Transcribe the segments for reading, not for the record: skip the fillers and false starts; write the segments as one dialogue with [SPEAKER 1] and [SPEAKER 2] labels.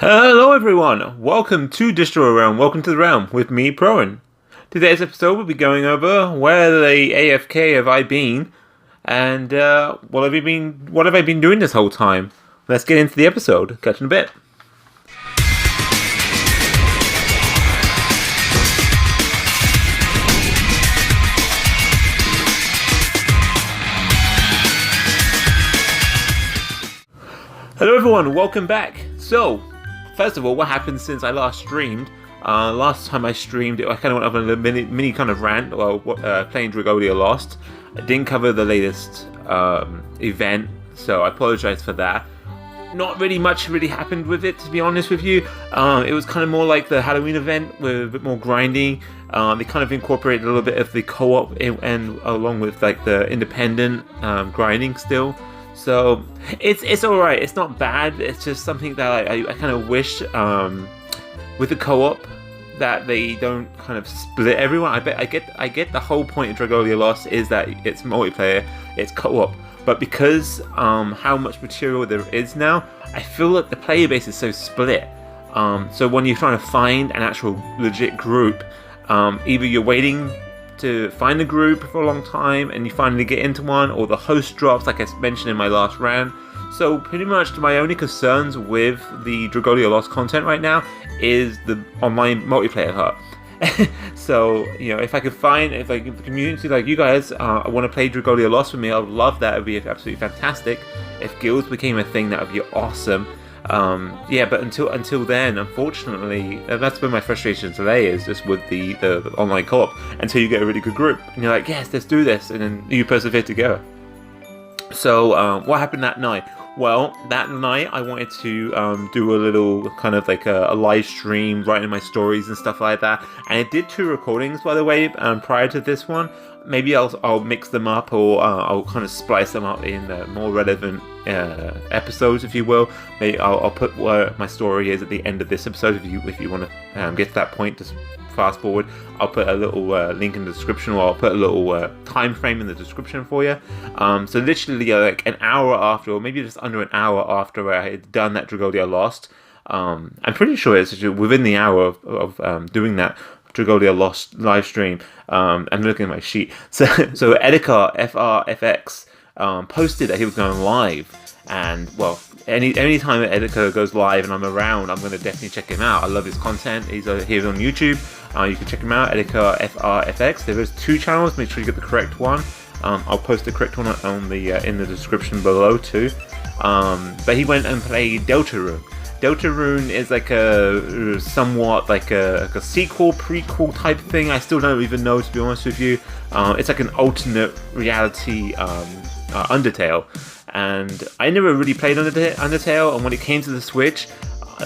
[SPEAKER 1] Hello everyone, welcome to Distro Realm, welcome to the realm with me, Proen. Today's episode will be going over where the AFK have I been, and what have I been doing this whole time. Let's get into the episode, catch you in a bit. Hello everyone, welcome back. So, first of all, what happened since I last streamed? Last time I streamed, I kind of went on a mini kind of rant while playing Dragalia Lost. I didn't cover the latest event, so I apologize for that. Not really much happened with it, to be honest with you. It was kind of more like the Halloween event with a bit more grinding. They kind of incorporated a little bit of the co-op and along with like the independent grinding still. So it's alright, it's not bad, it's just something that I kind of wish with the co-op that they don't kind of split everyone. I get the whole point of Dragalia Lost is that it's multiplayer, it's co-op, but because how much material there is now, I feel like the player base is so split. So when you're trying to find an actual legit group, either you're waiting to find a group for a long time and you finally get into one, or the host drops like I mentioned in my last rant. So pretty much my only concerns with the Dragalia Lost content right now is the online multiplayer hub. So, you know, if I the community like you guys want to play Dragalia Lost with me, I would love that. It would be absolutely fantastic. If guilds became a thing, that would be awesome. Yeah, but until then, unfortunately, that's been my frustration today, is just with the online co-op, until you get a really good group and you're like, yes, let's do this, and then you persevere together. So what happened that night? Well, that night I wanted to do a little kind of like a live stream, writing my stories and stuff like that, and I did 2 recordings, by the way, prior to this one. Maybe I'll mix them up, or I'll kind of splice them up in more relevant episodes, if you will. Maybe I'll put where my story is at the end of this episode. If you want to get to that point, just fast forward. I'll put a little link in the description, or I'll put a little time frame in the description for you. So literally like an hour after, or maybe just under an hour after I had done that Dragalia Lost. I'm pretty sure it's within the hour of doing that Dragalia Lost live stream. I'm looking at my sheet. So Etika FRFX posted that he was going live, and well, any time that Etika goes live and I'm around, I'm going to definitely check him out. I love his content. He's on YouTube. You can check him out, Etika FRFX. There is 2 channels. Make sure you get the correct one. I'll post the correct one on the in the description below too. But he went and played Deltarune. Deltarune is like a somewhat like a sequel, prequel type thing. I still don't even know, to be honest with you. It's like an alternate reality Undertale, and I never really played Undertale. And when it came to the Switch,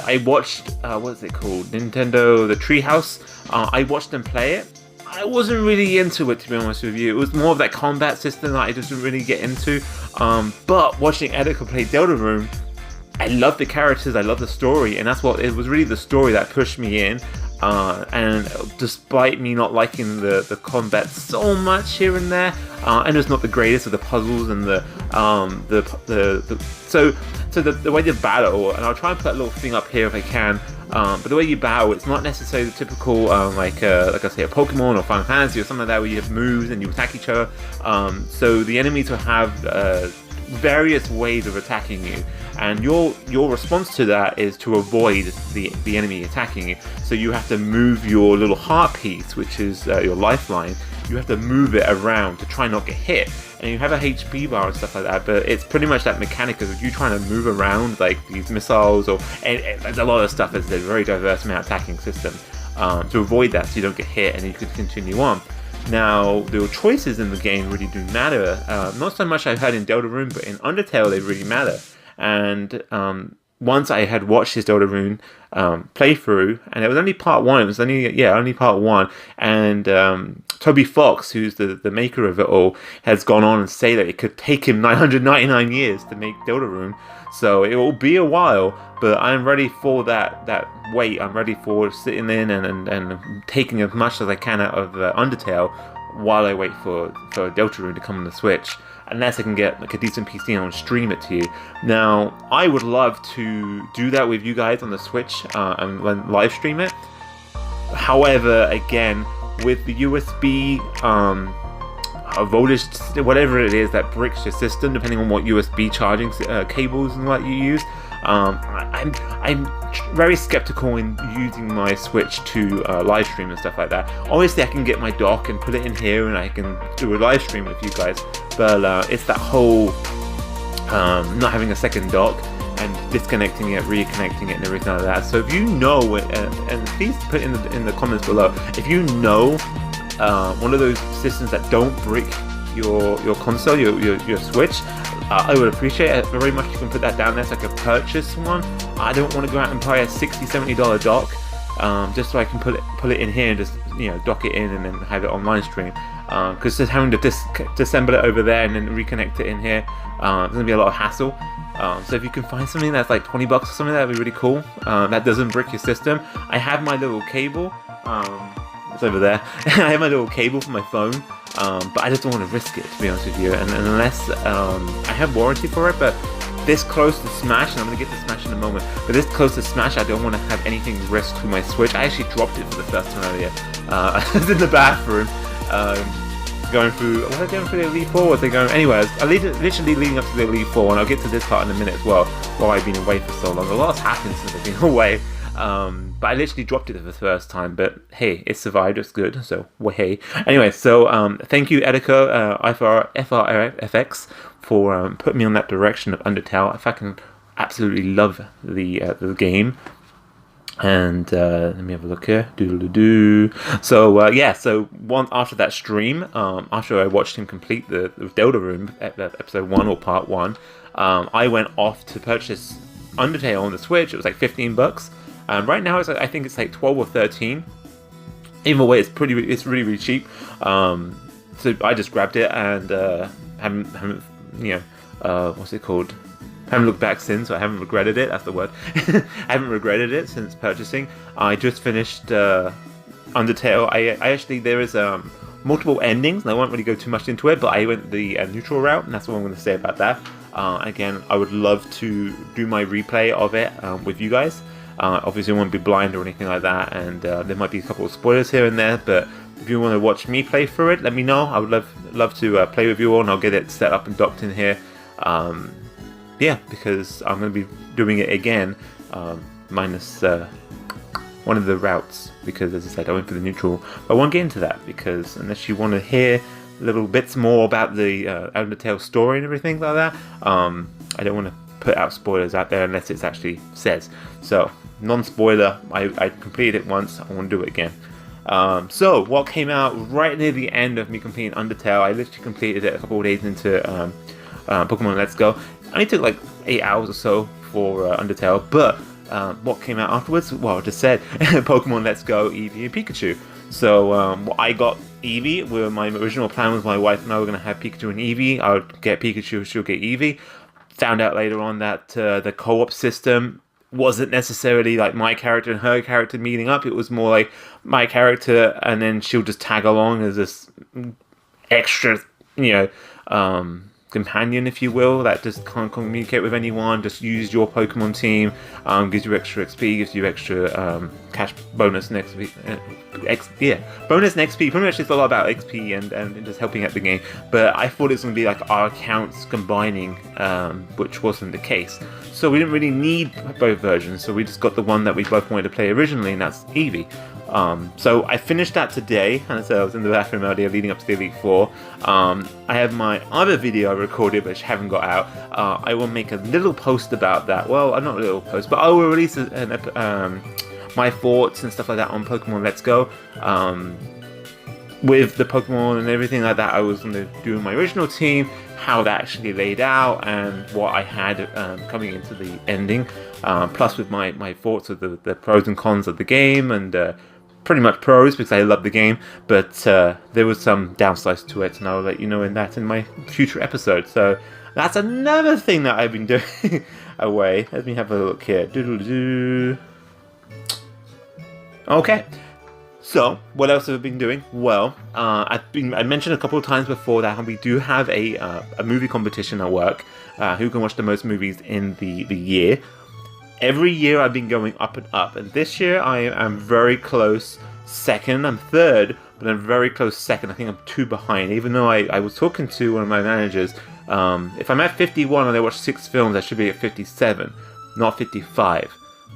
[SPEAKER 1] I watched what is it called? Nintendo The Treehouse. I watched them play it. I wasn't really into it, to be honest with you. It was more of that combat system that I just didn't really get into. But watching Etika play Deltarune, I love the characters, I love the story, and that's what it was, really the story that pushed me in. And despite me not liking the combat so much here and there, and it's not the greatest of the puzzles and the way you battle, and I'll try and put a little thing up here if I can. But the way you battle, it's not necessarily the typical like I say, a Pokemon or Final Fantasy or something like that, where you have moves and you attack each other. So the enemies will have various ways of attacking you, and your response to that is to avoid the enemy attacking you. So you have to move your little heart piece, which is your lifeline. You have to move it around to try not get hit, and you have a HP bar and stuff like that, but it's pretty much that mechanic of you trying to move around like these missiles, and there's a lot of stuff. There's a very diverse amount of attacking system to avoid that, so you don't get hit and you can continue on. Now, the choices in the game really do matter. Not so much I've heard in Deltarune, but in Undertale they really matter. And once I had watched his Deltarune playthrough, and it was only part 1. It was only part 1. And Toby Fox, who's the maker of it all, has gone on and say that it could take him 999 years to make Deltarune. So it will be a while, but I'm ready for that wait. I'm ready for sitting in and taking as much as I can out of Undertale while I wait for Deltarune to come on the Switch. unless I can get like a decent PC and I'll stream it to you. Now, I would love to do that with you guys on the Switch and live stream it. However, again, with the USB voltage, whatever it is that bricks your system, depending on what USB charging cables and what you use, I'm very skeptical in using my Switch to live stream and stuff like that. Obviously, I can get my dock and put it in here, and I can do a live stream with you guys. But it's that whole not having a second dock and disconnecting it, reconnecting it, and everything like that. So if you know, and please put in the comments below, if you know one of those systems that don't brick your console, your Switch, I would appreciate it very much. You can put that down there so I can purchase one. I don't want to go out and buy a $60-70 dock just so I can put it in here and just dock it in and then have it online stream. Because just having to disassemble it over there and then reconnect it in here, there's gonna be a lot of hassle. So if you can find something that's like $20 or something, that'd be really cool. That doesn't brick your system. I have my little cable. It's over there. I have my little cable for my phone, but I just don't want to risk it, to be honest with you. And unless I have warranty for it, but this close to Smash, and I'm going to get to Smash in a moment, but this close to Smash, I don't want to have anything risked with my Switch. I actually dropped it for the first time earlier. I was in the bathroom, going through, was I going through the Elite 4? Was I going, anyways, literally leading up to the Elite 4, and I'll get to this part in a minute as well, while I've been away for so long. A lot's happened since I've been away. But I literally dropped it for the first time, but hey, it survived, it's good, so well, hey. Anyway, so thank you Etika FRFX for putting me on that direction of Undertale. I fucking absolutely love the game. And let me have a look here. So yeah, so after that stream, after I watched him complete the Deltarune episode 1 or part 1, I went off to purchase Undertale on the Switch. It was like $15. Right now, I think it's like 12 or 13. Either way, it's really cheap. So I just grabbed it and haven't what's it called? Haven't looked back since. So I haven't regretted it. That's the word. I haven't regretted it since purchasing. I just finished Undertale. I actually, there is multiple endings, and I won't really go too much into it. But I went the neutral route, and that's what I'm going to say about that. Again, I would love to do my replay of it with you guys. Obviously, I won't be blind or anything like that, and there might be a couple of spoilers here and there, but if you want to watch me play through it, let me know. I would love to play with you all, and I'll get it set up and docked in here. Yeah, because I'm going to be doing it again, minus one of the routes, because as I said, I went for the neutral. But I won't get into that, because unless you want to hear little bits more about the Undertale story and everything like that, I don't want to put out spoilers out there unless it actually says. So, non-spoiler, I completed it once, I want to do it again. So, what came out right near the end of me completing Undertale, I literally completed it a couple of days into Pokemon Let's Go. It only took like 8 hours or so for Undertale, but what came out afterwards, well, I just said Pokemon Let's Go, Eevee and Pikachu. So I got Eevee, where my original plan was my wife and I were going to have Pikachu and Eevee. I would get Pikachu, she'll get Eevee. Found out later on that the co-op system wasn't necessarily like my character and her character meeting up. It was more like my character and then she'll just tag along as this extra, companion, if you will, that just can't communicate with anyone, just use your Pokemon team, gives you extra XP, gives you extra cash bonus next week. Bonus next XP. Pretty much it's a lot about XP and just helping out the game. But I thought it was going to be like our accounts combining, which wasn't the case. So we didn't really need both versions, so we just got the one that we both wanted to play originally, and that's Eevee. So I finished that today, and so I was in the bathroom earlier leading up to the Elite 4. I have my other video I recorded which haven't got out. I will make a little post about that. Well, not a little post, but I will release my thoughts and stuff like that on Pokemon Let's Go. With the Pokemon and everything like that, I was going to do my original team, how that actually laid out, and what I had coming into the ending. Plus with my thoughts of the pros and cons of the game, and pretty much pros because I love the game, but there was some downsides to it, and I'll let you know in my future episode. So that's another thing that I've been doing away. Let me have a look here. Okay. So, what else have I been doing? Well, I mentioned a couple of times before that we do have a movie competition at work. Who can watch the most movies in the year? Every year I've been going up and up, and this year I am very close second. I'm third, but I'm very close second. I think I'm 2 behind, even though I was talking to one of my managers. If I'm at 51 and I watch 6 films, I should be at 57, not 55.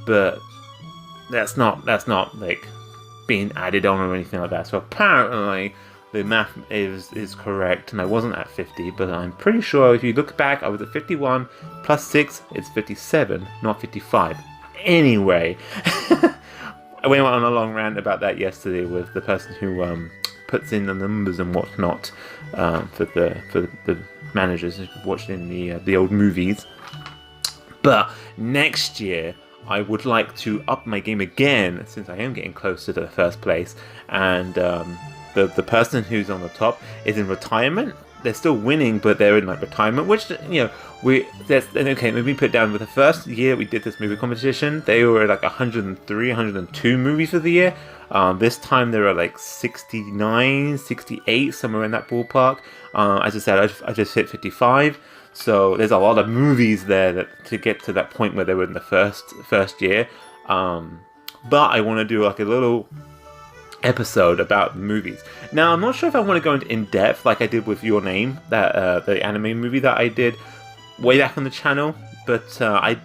[SPEAKER 1] But that's not like being added on or anything like that. So apparently the math is correct, and I wasn't at 50, but I'm pretty sure if you look back, I was at 51 plus 6, it's 57, not 55. Anyway, I went on a long rant about that yesterday with the person who puts in the numbers and whatnot for the managers watching the old movies. But next year, I would like to up my game again, since I am getting closer to the first place, and the person who's on the top is in retirement. They're still winning, but they're in like retirement, which, okay, let me put down. With the first year we did this movie competition, they were at like 103, 102 movies for the year. This time there are like 69, 68, somewhere in that ballpark. As I said, I just hit 55. So there's a lot of movies there to get to that point where they were in the first year. But I want to do like a little episode about movies. Now, I'm not sure if I want to go into in depth like I did with Your Name, that the anime movie that I did way back on the channel. But I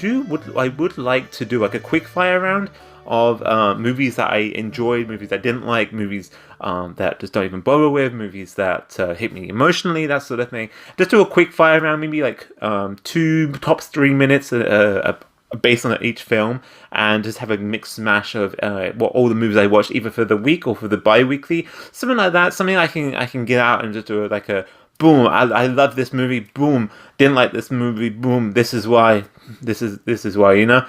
[SPEAKER 1] would like to do like a quick fire round of movies that I enjoyed, movies I didn't like, movies that just don't even bother with, movies that hit me emotionally, that sort of thing. Just do a quick fire round, maybe like 2 tops 3 minutes based on each film, and just have a mixed smash of all the movies I watched, either for the week or for the bi-weekly, something like that. Something I can get out and just do like a boom. I love this movie. Boom. Didn't like this movie. Boom. This is why. This is why.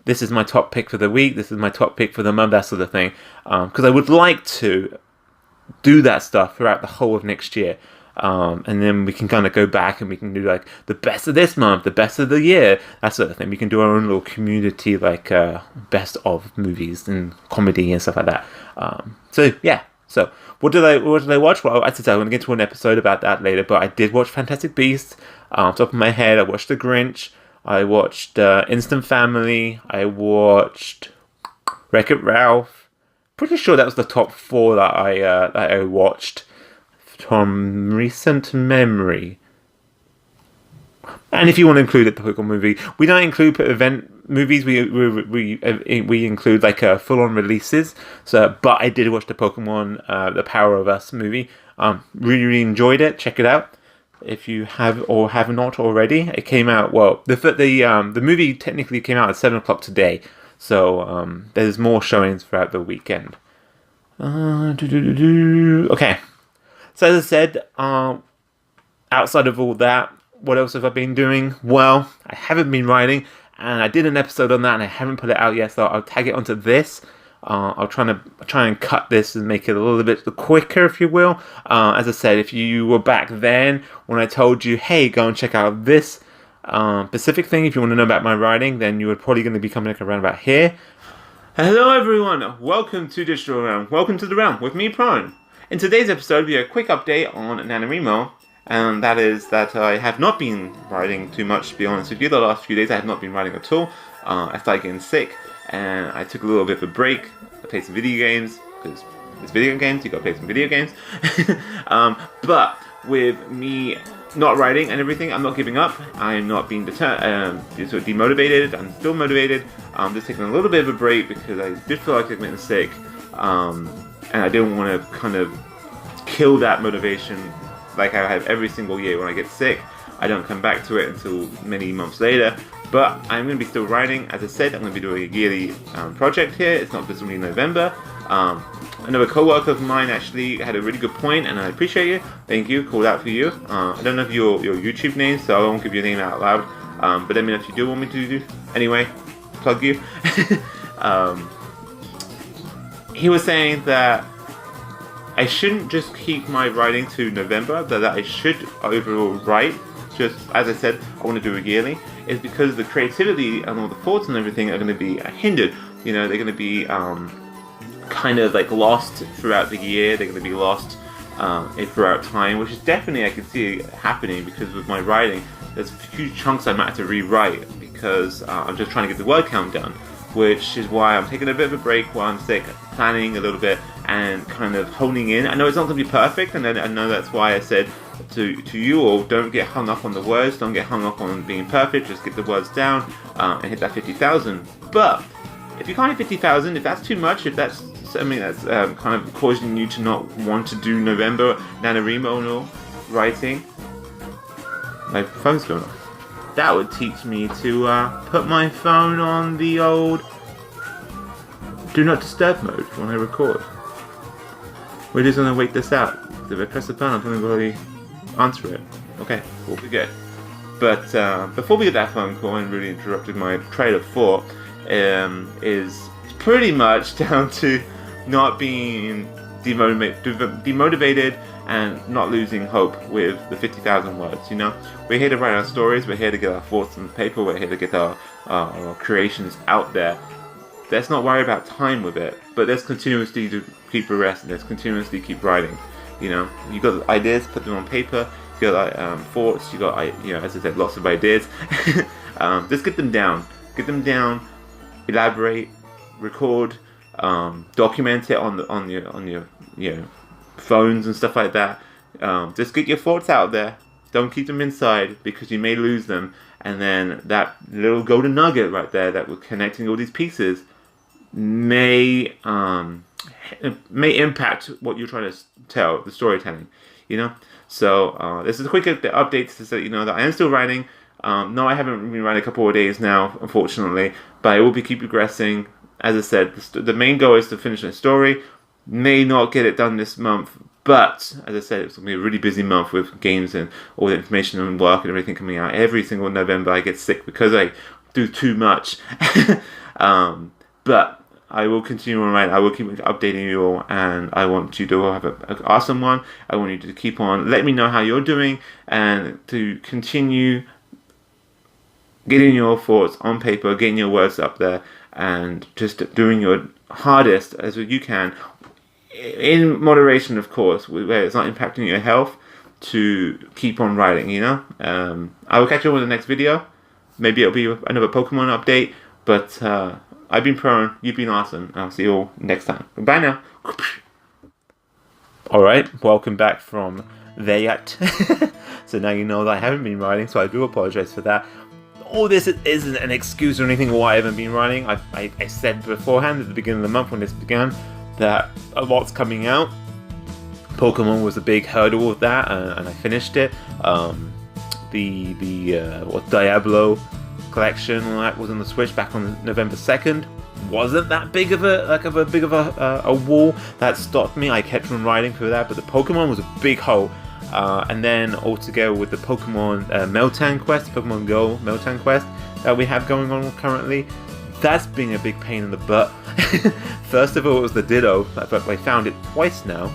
[SPEAKER 1] This is my top pick for the week. This is my top pick for the month. That sort of thing. Because I would like to do that stuff throughout the whole of next year. And then we can kind of go back and we can do like the best of this month, the best of the year, that sort of thing. We can do our own little community, like best of movies and comedy and stuff like that. So yeah. So what did I watch? Well, as I said, I'm going to get to an episode about that later. But I did watch Fantastic Beasts. Off the top of my head, I watched The Grinch. I watched Instant Family. I watched Wreck-It Ralph. Pretty sure that was the top 4 that I watched from recent memory. And if you want to include it, the Pokemon movie, we don't include event movies. We include like full-on releases. So, but I did watch the Pokemon, The Power of Us movie. Really enjoyed it. Check it out if you have or have not already. It came out. Well, the movie technically came out at 7:00 today. So there's more showings throughout the weekend. Okay. So as I said, outside of all that, what else have I been doing? Well, I haven't been writing, and I did an episode on that, and I haven't put it out yet, so I'll tag it onto this. I'll try and cut this and make it a little bit quicker, if you will. As I said, if you were back then when I told you, hey, go and check out this specific thing, if you want to know about my writing, then you were probably going to be coming around about here. Hello, everyone. Welcome to Digital Realm. Welcome to the realm with me, Prime. In today's episode, we have a quick update on NaNoWriMo, and that is that I have not been writing too much, to be honest with you. The last few days I have not been writing at all. I started getting sick, and I took a little bit of a break. I played some video games, because it's video games, you gotta play some video games. But with me not writing and everything, I'm not giving up. I'm not being demotivated. I'm still motivated. I'm just taking a little bit of a break because I did feel like I was getting sick. And I didn't want to kind of kill that motivation like I have every single year. When I get sick, I don't come back to it until many months later. But I'm going to be still writing. As I said, I'm going to be doing a yearly project here. It's not just going to be November. Another co-worker of mine actually had a really good point, and I appreciate you. Thank you. Called out for you. I don't know if your YouTube name, so I won't give your name out loud. But let me know if you do want me to do. Anyway, plug you. He was saying that I shouldn't just keep my writing to November, but that I should overall write. Just as I said, I want to do it yearly. It's because the creativity and all the thoughts and everything are going to be hindered. You know, they're going to be kind of like lost throughout the year. They're going to be lost throughout time, which is definitely, I can see it happening, because with my writing, there's huge chunks I might have to rewrite, because I'm just trying to get the word count done, which is why I'm taking a bit of a break while I'm sick, planning a little bit and kind of honing in. I know it's not going to be perfect, and I know that's why I said to you all, don't get hung up on the words, don't get hung up on being perfect, just get the words down and hit that 50,000. But if you can't hit 50,000, if that's too much, if that's something that's kind of causing you to not want to do November NaNoWriMo writing, my phone's going off. That would teach me to put my phone on the old do not disturb mode when I record. We're just gonna wait this out. If I press the button, I'm gonna really answer it. Okay, we'll be good. But before we get that phone call and really interrupted my train of thought, is pretty much down to not being demotivated and not losing hope with the 50,000 words. You know, we're here to write our stories, we're here to get our thoughts on paper, we're here to get our creations out there. Let's not worry about time with it, but let's continuously keep progressing, let's continuously keep writing. You know, you got ideas, put them on paper. You got thoughts, you got, as I said, lots of ideas. Just get them down, elaborate, record, document it on your phones and stuff like that. Just get your thoughts out there. Don't keep them inside, because you may lose them, and then that little golden nugget right there that we're connecting all these pieces may impact what you're trying to tell, the storytelling. You know. So this is a quick update to let you know that I am still writing. No, I haven't been writing a couple of days now, unfortunately, but I will keep progressing. As I said, the main goal is to finish the story. May not get it done this month, but as I said, it's going to be a really busy month with games and all the information and work and everything coming out. Every single November I get sick because I do too much. But I will continue on writing. I will keep updating you all, and I want you to have an awesome one. I want you to keep on. Let me know how you're doing, and to continue getting your thoughts on paper, getting your words up there, and just doing your hardest as you can, in moderation, of course, where it's not impacting your health, to keep on writing. You know. I will catch you on the next video. Maybe it'll be another Pokemon update, but. I've been Prone, you've been awesome, and I'll see you all next time. Bye now. Alright, welcome back from that. So now you know that I haven't been writing, so I do apologize for that. All this isn't an excuse or anything why I haven't been writing. I said beforehand at the beginning of the month when this began that a lot's coming out. Pokemon was a big hurdle with that, and I finished it. Diablo collection that was on the Switch back on November 2nd wasn't that big of a wall that stopped me. I kept on writing for that, but the Pokemon was a big hole. And then altogether with the Pokemon Meltan quest, Pokemon Go Meltan quest that we have going on currently, that's been a big pain in the butt. First of all, it was the Ditto, but I found it twice now,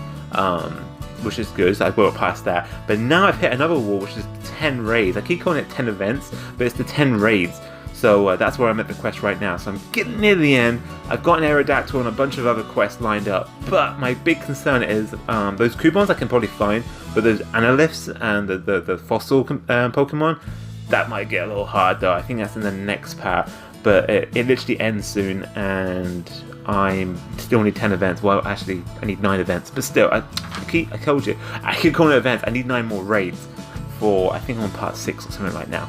[SPEAKER 1] which is good, so I got past that. But now I've hit another wall, which is 10 raids. I keep calling it 10 events, but it's the 10 raids. So that's where I'm at the quest right now. So I'm getting near the end. I've got an Aerodactyl and a bunch of other quests lined up. But my big concern is those Cubons I can probably find, but those Analyths and the fossil Pokemon, that might get a little hard though. I think that's in the next part. But it literally ends soon, and I'm still only 10 events. Well, actually, I need 9 events. But still, I told you, I keep calling it events. I need 9 more raids for, I think I'm on part 6 or something right now.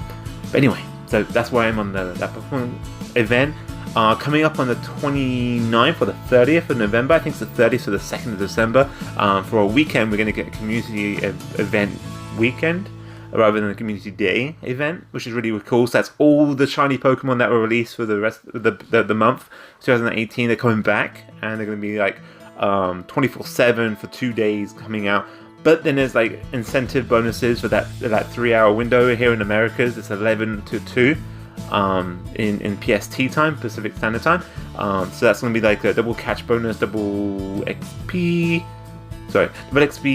[SPEAKER 1] But anyway, so that's why I'm on that Pokemon event. Coming up on the 29th or the 30th of November, I think it's the 30th or the 2nd of December, for a weekend, we're going to get a community event weekend, rather than a community day event, which is really cool. So that's all the shiny Pokemon that were released for the rest of the month 2018. They're coming back, and they're going to be like 24/7 for 2 days coming out. But then there's like incentive bonuses for that 3-hour window here in Americas. It's 11 to 2 in PST time, Pacific Standard Time. So that's going to be like a double catch bonus, double XP,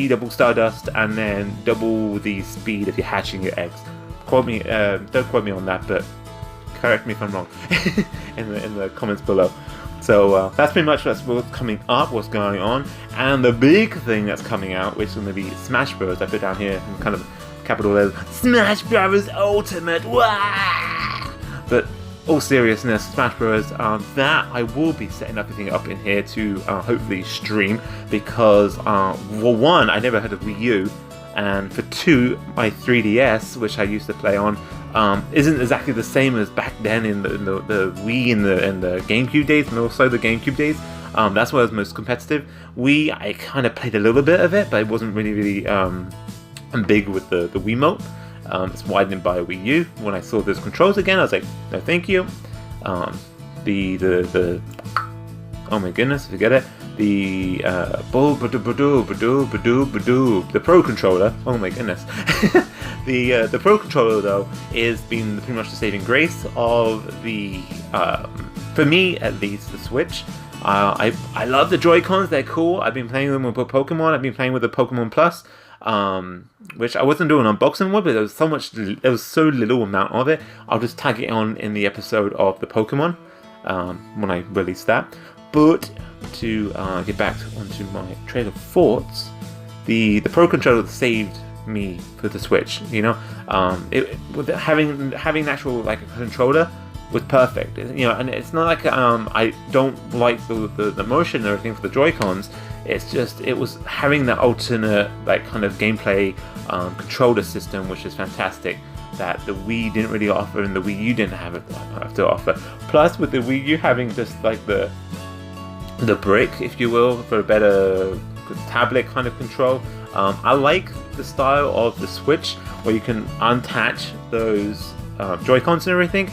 [SPEAKER 1] double Stardust, and then double the speed if you're hatching your eggs. Don't quote me on that, but correct me if I'm wrong in the comments below. So that's pretty much what's coming up, what's going on. And the big thing that's coming out, which is going to be Smash Bros. I put down here in kind of capital letters, Smash Bros. Ultimate. Wah! But all seriousness, Smash Bros. That I will be setting everything up in here to hopefully stream, because for one, I never heard of Wii U, and for two, my 3DS, which I used to play on, isn't exactly the same as back then in the Wii and the GameCube days, and also the GameCube days. That's where I was most competitive. Wii, I kind of played a little bit of it, but it wasn't really big with the Wiimote. It's why I didn't buy a Wii U. When I saw those controls again, I was like, no, thank you. Oh my goodness, forget it. The Pro Controller. Oh my goodness. The Pro Controller though is been pretty much the saving grace of the for me at least, the Switch. I love the Joy-Cons. They're cool. I've been playing them with Pokemon. I've been playing with the Pokemon Plus. Which I wasn't doing unboxing with, but there was so little amount of it. I'll just tag it on in the episode of the Pokemon when I release that. But to get back onto my trail of thoughts, the Pro Controller saved me for the Switch. You know, with having an actual like a controller was perfect. You know, and it's not like I don't like the motion or everything for the Joy-Cons. It's just it was having that alternate like kind of gameplay controller system, which is fantastic, that the Wii didn't really offer and the Wii U didn't have to offer. Plus with the Wii U having just like the brick, if you will, for a better tablet kind of control. I like the style of the Switch where you can unattach those Joy-Cons and everything.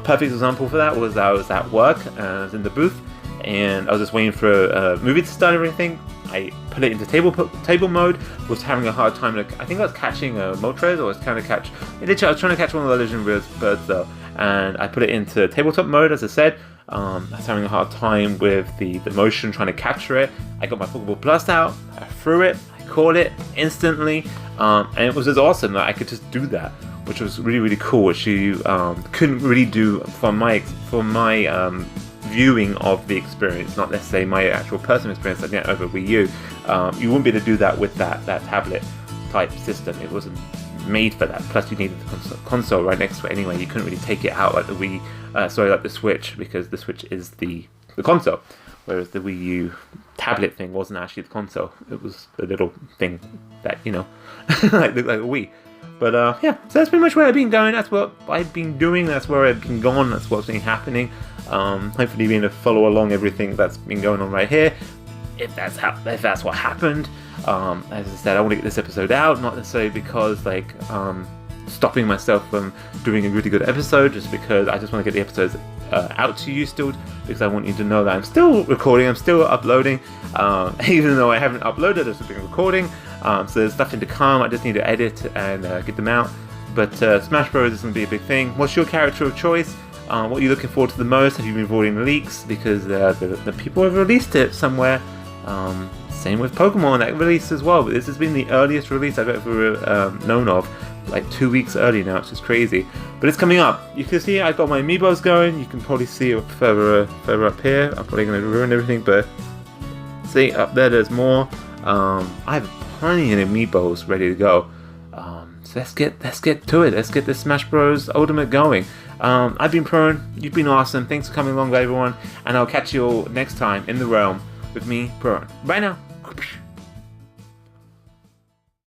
[SPEAKER 1] Perfect example for that was I was at work and I was in the booth and I was just waiting for a movie to start and everything. I put it into table mode, was having a hard time. I think I was catching a Moltres, or I was trying to catch. I was trying to catch one of the legendary birds though, and I put it into tabletop mode, as I said. I was having a hard time with the motion, trying to capture it. I got my Pokeball Plus out, I threw it, I caught it instantly, and it was just awesome that I could just do that, which was really, really cool, which you couldn't really do from my viewing of the experience, not let's say my actual personal experience like that over Wii U. You wouldn't be able to do that with that tablet type system. It wasn't made for that. Plus you needed the console right next to it anyway. You couldn't really take it out like the Wii, like the Switch, because the Switch is the console, whereas the Wii U tablet thing wasn't actually the console. It was the little thing that, you know, like looked like a Wii. But yeah, so that's pretty much where I've been going. That's what I've been doing. That's where I've been gone. That's what's been happening. Hopefully being able to follow along everything that's been going on right here. If that's what happened. As I said, I want to get this episode out, not necessarily because like stopping myself from doing a really good episode, just because I just want to get the episodes out to you still, because I want you to know that I'm still recording, I'm still uploading, even though I haven't uploaded, I've been recording. So there's nothing to come. I just need to edit and get them out. But Smash Bros is going to be a big thing. What's your character of choice? What are you looking forward to the most? Have you been avoiding the leaks? Because the people have released it somewhere. Same with Pokemon, that released as well. But this has been the earliest release I've ever known of. Like 2 weeks early now, it's just crazy. But it's coming up. You can see I've got my amiibos going. You can probably see it further up here. I'm probably going to ruin everything, but see up there, there's more. I have plenty of amiibos ready to go. So let's get to it. Let's get this Smash Bros Ultimate going. I've been Prone. You've been awesome. Thanks for coming along, everyone. And I'll catch you all next time in the realm with me, Prone. Bye now.